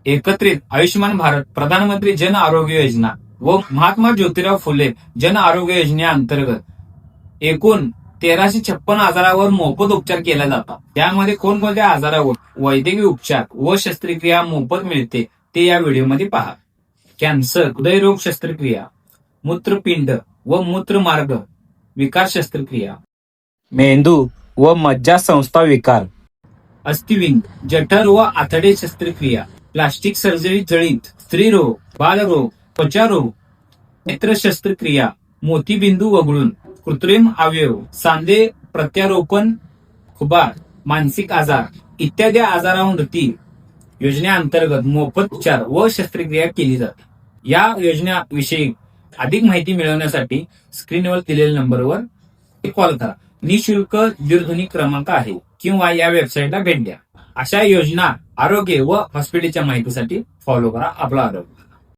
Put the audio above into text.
एकत्रित आयुष्यमान भारत, प्रधानमंत्री जन आरोग्य योजना व महात्मा ज्योतिराव फुले जन आरोग्य योजनेअंतर्गत एकूण 1356 आजारावर मोफत उपचार केला जातात. त्यामध्ये कोणकोणत्या आजारावर वैद्यकीय उपचार व शस्त्रक्रिया मोफत मिळते ते या व्हिडिओमध्ये पहा. कॅन्सर, हृदयरोग शस्त्रक्रिया, मूत्रपिंड व मूत्रमार्ग विकार शस्त्रक्रिया, मेंदू व मज्जा संस्था विकार, अस्थिविंग, जठर व आतडे शस्त्रक्रिया, प्लास्टिक सर्जरी, जळीत, स्त्रीरोग, बालरोग, त्वचारोग, नेत्र शस्त्रक्रिया, मोतीबिंदू वगळून, कृत्रिम अवयव, सांधे प्रत्यारोपण, खुबार, मानसिक आजार इत्यादी आजारावरती योजनेअंतर्गत मोफत उपचार व शस्त्रक्रिया केली जाते. या योजनेविषयी अधिक माहिती मिळवण्यासाठी स्क्रीनवर दिलेल्या नंबरवर कॉल करा. निशुल्क दूरध्वनी क्रमांक आहे किंवा या वेबसाईटला भेट द्या. अशा योजना, आरोग्य व हॉस्पिटलच्या माहितीसाठी फॉलो करा आपला आरोग्य.